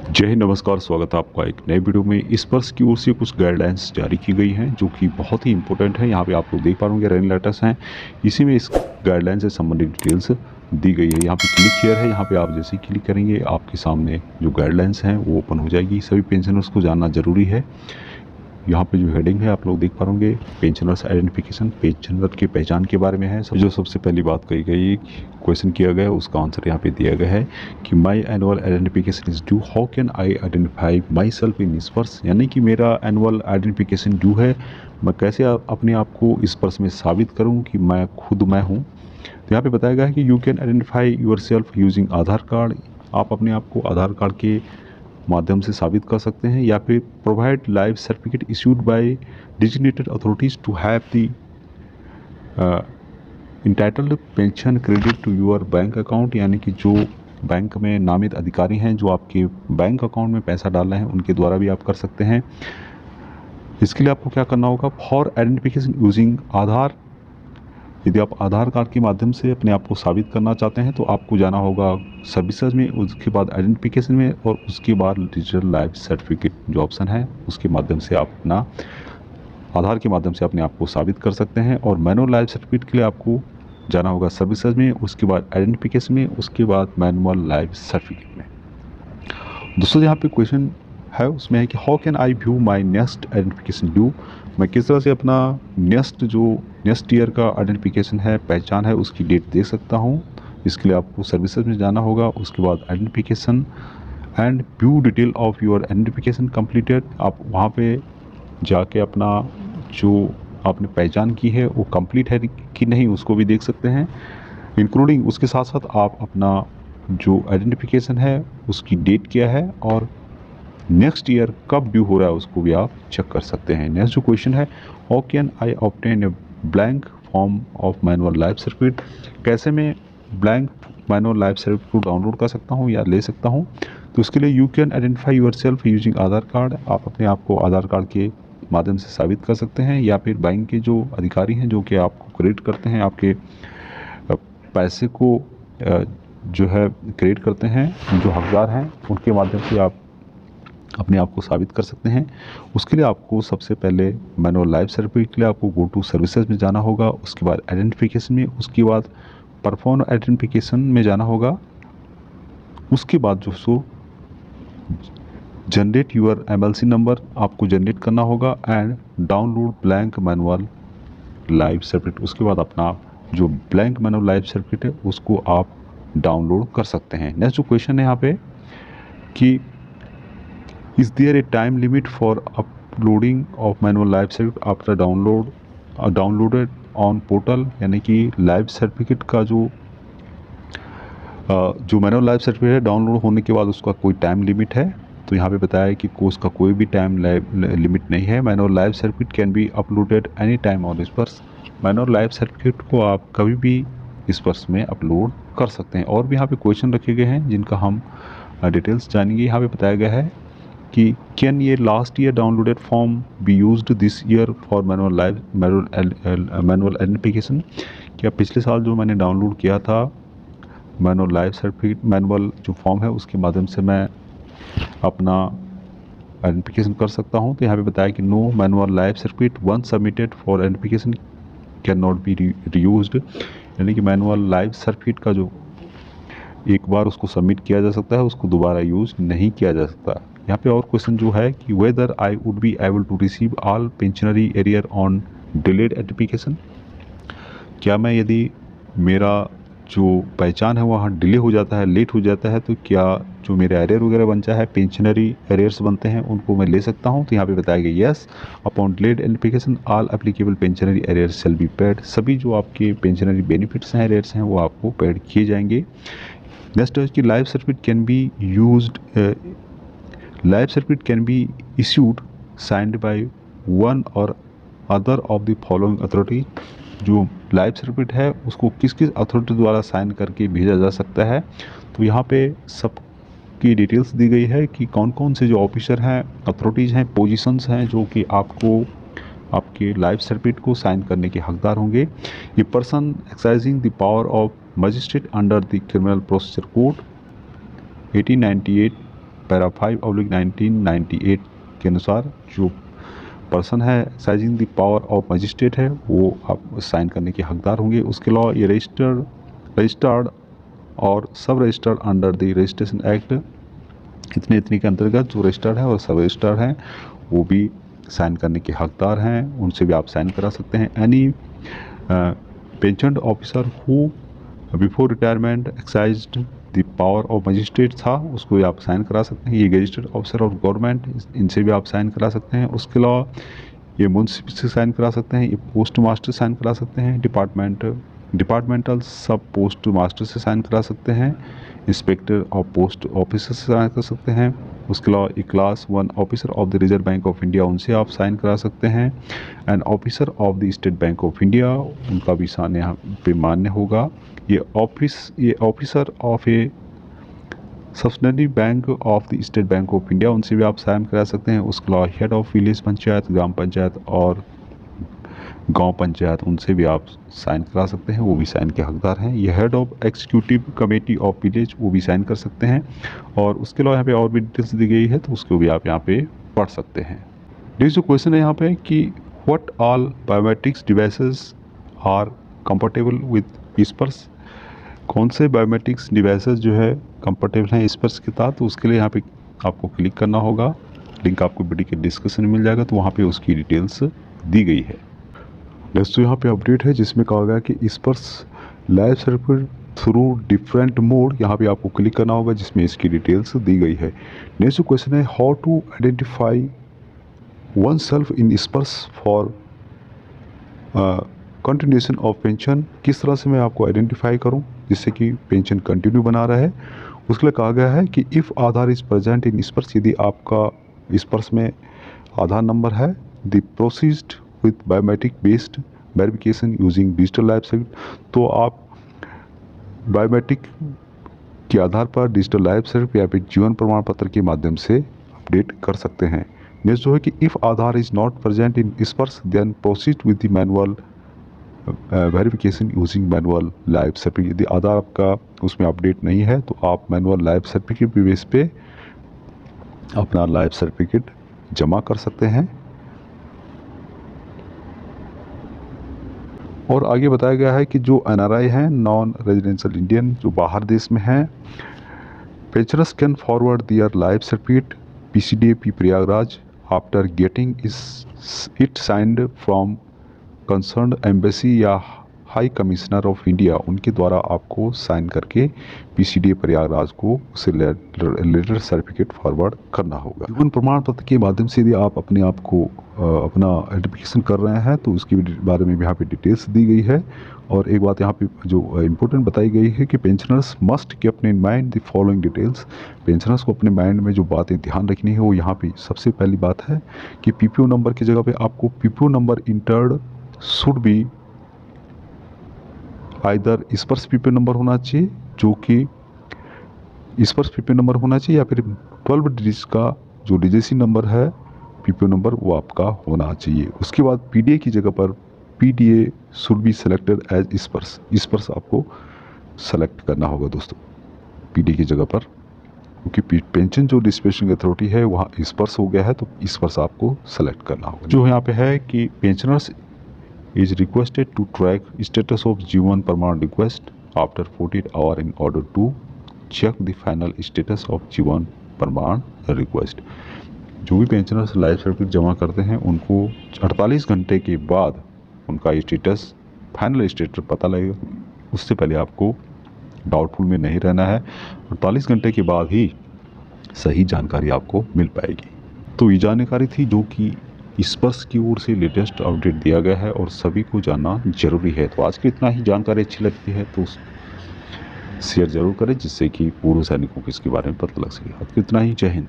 जय हिंद, नमस्कार। स्वागत है आपका एक नए वीडियो में। इस वर्ष की ओर से कुछ गाइडलाइंस जारी की गई हैं जो कि बहुत ही इंपॉर्टेंट है। यहाँ पे आप लोग देख पा रहे होंगे रनिंग लेटर्स हैं, इसी में इस गाइडलाइन से संबंधित डिटेल्स दी गई है। यहाँ पे क्लिक हियर है, यहाँ पे आप जैसे ही क्लिक करेंगे आपके सामने जो गाइडलाइंस हैं वो ओपन हो जाएगी। सभी पेंशनर्स को जानना जरूरी है। यहाँ पे जो हेडिंग है आप लोग देख पा होंगे, पेंशनर्स आइडेंटिफिकेशन, पेंशनर की पहचान के बारे में है। जो सबसे पहली बात कही गई, क्वेश्चन किया गया, उसका आंसर यहाँ पे दिया गया है कि my annual identification is due, how can I identify myself in इस वर्ष। यानी कि मेरा एनुअल आइडेंटिफिकेशन ड्यू है, मैं कैसे अपने आप को इस वर्ष में साबित करूँ कि मैं खुद मैं हूँ। तो यहाँ पे बताया गया है कि you can identify yourself using Aadhaar card. आप अपने आप को आधार कार्ड के माध्यम से साबित कर सकते हैं, या फिर provide live certificate issued by designated authorities to have the entitled pension credit to your bank account. यानी कि जो बैंक में नामित अधिकारी हैं जो आपके बैंक अकाउंट में पैसा डाल रहे हैं उनके द्वारा भी आप कर सकते हैं। इसके लिए आपको क्या करना होगा, फॉर आइडेंटिफिकेशन यूजिंग आधार, यदि आप आधार कार्ड के माध्यम से अपने आप को साबित करना चाहते हैं तो आपको जाना होगा सर्विसेज में, उसके बाद आइडेंटिफिकेशन में, और उसके बाद डिजिटल लाइफ सर्टिफिकेट जो ऑप्शन है उसके माध्यम से आप अपना आधार के माध्यम से अपने आप को साबित कर सकते हैं। और मैनुअल लाइफ सर्टिफिकेट के लिए आपको जाना होगा सर्विसेज में, उसके बाद आइडेंटिफिकेशन में, उसके बाद मैनुअल लाइफ सर्टिफिकेट में। दोस्तों यहाँ पे क्वेश्चन है उसमें है कि how can eye view my next identification due. मैं किस तरह से अपना नेक्स्ट ईयर का आइडेंटिफिकेशन है, पहचान है, उसकी डेट देख सकता हूँ। इसके लिए आपको सर्विसेज में जाना होगा, उसके बाद identification and view detail of your identification completed. आप वहाँ पे जाके अपना जो आपने पहचान की है वो कंप्लीट है कि नहीं उसको भी देख सकते हैं, इंक्लूडिंग उसके साथ साथ आप अपना जो आइडेंटिफिकेशन है उसकी डेट क्या है और नेक्स्ट ईयर कब ड्यू हो रहा है उसको भी आप चेक कर सकते हैं। नेक्स्ट जो क्वेश्चन है, how can I obtain a blank form of manual life certificate. कैसे मैं ब्लैंक मैनुअल लाइफ सर्टिफिकेट को डाउनलोड कर सकता हूँ या ले सकता हूँ। तो उसके लिए you can identify yourself using Aadhaar card. आप अपने आप को आधार कार्ड के माध्यम से साबित कर सकते हैं, या फिर बैंक के जो अधिकारी हैं जो कि आपको क्रेडिट करते हैं, आपके पैसे को जो है क्रेडिट करते हैं, जो हकदार हैं उनके माध्यम से आप अपने आप को साबित कर सकते हैं। उसके लिए आपको सबसे पहले मैनुअल लाइफ सर्टिफिकेट के लिए आपको गो टू सर्विसेज में जाना होगा, उसके बाद आइडेंटिफिकेशन में, उसके बाद परफॉर्म आइडेंटिफिकेशन में जाना होगा, उसके बाद जो सो जनरेट यूर MLC नंबर आपको जनरेट करना होगा and download blank manual life certificate. उसके बाद अपना जो ब्लैंक मैनुअल लाइफ सर्टिफिकेट है उसको आप डाउनलोड कर सकते हैं। नेक्स्ट जो क्वेश्चन है यहाँ पे कि is there a time limit for uploading of manual life certificate after downloaded on portal. यानी कि लाइफ सर्टिफिकेट का जो मैनुअल लाइफ सर्टिफिकेट है डाउनलोड होने के बाद उसका कोई टाइम लिमिट है। तो यहाँ पे बताया है कि कोर्स का कोई भी टाइम लिमिट नहीं है। Manual life certificate can be uploaded any time on इस वर्ष। मैनुअल लाइफ सर्टिफिकेट को आप कभी भी इस वर्ष में अपलोड कर सकते हैं। और भी यहाँ पे क्वेश्चन रखे गए हैं जिनका हम डिटेल्स जानेंगे। यहाँ पे बताया गया है कि कैन ये last year downloaded form be used this year for manual identification. क्या पिछले साल जो मैंने डाउनलोड किया था मैनुअल लाइफ सर्टिफिकेट, मैनुअल जो फॉर्म है उसके माध्यम से मैं अपना आइडेंटिफिकेशन कर सकता हूं। तो यहाँ पे बताया कि no manual life certificate once submitted for identification can not be reused. यानी कि मैनुअल लाइफ सर्टिफिकेट का जो एक बार उसको सबमिट किया जा सकता है उसको दोबारा यूज नहीं किया जा सकता। यहाँ पे और क्वेश्चन जो है कि whether I would be able to receive all pensionary arrear on delayed identification. क्या मैं यदि मेरा जो पहचान है वहाँ डिले हो जाता है, लेट हो जाता है, तो क्या जो मेरे एरियर वगैरह बनता है, पेंशनरी एरियर्स बनते हैं, उनको मैं ले सकता हूँ। तो यहाँ पे बताया गया yes upon delayed identification all applicable pensionary arrears shall be paid. सभी जो आपके पेंशनरी बेनिफिट्स हैं, एरियर्स हैं, वो आपको पेड किए जाएंगे। नेक्स्ट है कि life certificate can be used, life certificate can be issued signed by one or other of the following authority. जो लाइफ सर्टिफिकेट है उसको किस किस अथॉरिटी द्वारा साइन करके भेजा जा सकता है। तो यहाँ पे सब की डिटेल्स दी गई है कि कौन कौन से जो ऑफिसर हैं, अथॉरिटीज़ हैं, पोजीशंस हैं जो कि आपको आपके लाइफ सर्टिफिकेट को साइन करने के हकदार होंगे। ये person exercising the power of magistrate under the criminal procedure code 1898 para 5/1998 के अनुसार जो पर्सन है exercising the power of magistrate है वो आप साइन करने के हकदार होंगे। उसके अलावा ये रजिस्टर्ड और सब registered under the registration act, इतने के अंतर्गत जो रजिस्टर्ड है और सब रजिस्टर्ड हैं वो भी साइन करने के हकदार हैं, उनसे भी आप साइन करा सकते हैं। Any pension officer who before retirement exercised the power of magistrate था, उसको भी आप साइन करा सकते हैं। ये गजिस्टर्ड ऑफिसर ऑफ गवर्नमेंट, इनसे भी आप साइन करा सकते हैं। उसके अलावा ये मुंसिपल से साइन करा सकते हैं, ये पोस्ट मास्टर साइन करा सकते हैं, डिपार्टमेंटल सब पोस्ट मास्टर से साइन करा सकते हैं, इंस्पेक्टर ऑफ पोस्ट ऑफिसर से साइन कर सकते हैं। उसके अलावा एक class 1 officer of the reserve bank of India, उनसे आप साइन करा सकते हैं। And officer of the state bank of India, उनका भी साइन यहाँ पे मान्य होगा। ये officer of A subsidiary bank of the state bank of India, उनसे भी आप साइन करा सकते हैं। उसके अलावा हेड ऑफ विलेज पंचायत, ग्राम पंचायत और गांव पंचायत, उनसे भी आप साइन करा सकते हैं, वो भी साइन के हकदार हैं। ये head of executive committee of village, वो भी साइन कर सकते हैं। और उसके अलावा यहाँ पे और भी डिटेल्स दी गई है तो उसको भी आप यहाँ पे पढ़ सकते हैं। नेक्स्ट जो क्वेश्चन है यहाँ पे कि what all biometrics devices are comfortable with Sparsh, कौन से बायोमेट्रिक्स डिवाइसेस जो है कंफर्टेबल हैं स्पर्श के साथ, तो उसके लिए यहाँ पे आपको क्लिक करना होगा। लिंक आपको वीडियो के डिस्क्रिप्शन में मिल जाएगा, तो वहाँ पे उसकी डिटेल्स दी गई है। नेक्स्ट तो यहाँ पे अपडेट है जिसमें कहा गया कि स्पर्श live circuit through different mode, यहाँ पे आपको क्लिक करना होगा जिसमें इसकी डिटेल्स दी गई है। नेक्स्ट क्वेश्चन है how to identify oneself in Sparsh for continuation of pension, किस तरह से मैं आपको आइडेंटिफाई करूं जिससे कि पेंशन कंटिन्यू बना रहे। उसके लिए कहा गया है कि if Aadhaar is present in स्पर्श, यदि आपका स्पर्श में आधार नंबर है, the proceed with biometric based verification using digital life certificate, तो आप बायोमेट्रिक के आधार पर डिजिटल लाइफ सर्टिफिकेट या फिर जीवन प्रमाण पत्र के माध्यम से अपडेट कर सकते हैं। नेक्स्ट जो है कि if Aadhaar is not present in Sparsh then proceed with the manual verification using manual life certificate, यदि आधार आपका उसमें अपडेट नहीं है तो आप मैनुअल लाइफ सर्टिफिकेट के बेस पे अपना लाइफ सर्टिफिकेट जमा कर सकते हैं। और आगे बताया गया है कि जो NRI हैं, नॉन रेजिडेंशियल इंडियन, जो बाहर देश में हैं, pensioners can forward their life certificate PCDAP Prayagraj after getting it signed from concerned embassy या हाई कमिश्नर ऑफ इंडिया, उनके द्वारा आपको साइन करके PCDA प्रयागराज को उसे लेटर सर्टिफिकेट फॉरवर्ड करना होगा। जीवन प्रमाण पत्र के माध्यम से यदि आप अपने आप को अपना आइडेंटिफिकेशन कर रहे हैं तो उसके बारे में भी यहाँ पे डिटेल्स दी गई है। और एक बात यहाँ पे जो इम्पोर्टेंट बताई गई है कि pensioners must keep in mind the following details, pensioners को अपने माइंड में जो बातें ध्यान रखनी है वो यहाँ पे सबसे पहली बात है कि PPO नंबर की जगह पे आपको PPO number entered should be either स्पर्श PPO नंबर होना चाहिए, जो कि स्पर्श PPO नंबर होना चाहिए, या फिर 12 डिजिट का जो DJC नंबर है PPO नंबर वो आपका होना चाहिए। उसके बाद PDA की जगह पर PDA should be selected as Sparsh आपको सेलेक्ट करना होगा दोस्तों PDA की जगह पर, क्योंकि पेंशन जो डिस्पेंसिंग अथॉरिटी है वहाँ स्पर्श हो गया है तो स्पर्श आपको सेलेक्ट करना होगा। जो यहाँ पे है कि pensioners is requested to track status of जीवन प्रमाण request after 48 hours in order to check the final status of जीवन प्रमाण request। जो भी पेंशनर्स लाइफ सर्टिफिकेट जमा करते हैं उनको 48 घंटे के बाद उनका स्टेटस, फाइनल स्टेटस पता लगेगा। उससे पहले आपको डाउटफुल में नहीं रहना है, 48 घंटे के बाद ही सही जानकारी आपको मिल पाएगी। तो ये जानकारी थी जो कि स्पर्श की ओर से लेटेस्ट अपडेट दिया गया है और सभी को जानना जरूरी है। तो आज की इतना ही, जानकारी अच्छी लगती है तो शेयर जरूर करें जिससे कि पूर्व सैनिकों को इसके बारे में पता लग सके। आज की इतना ही, जय हिंद।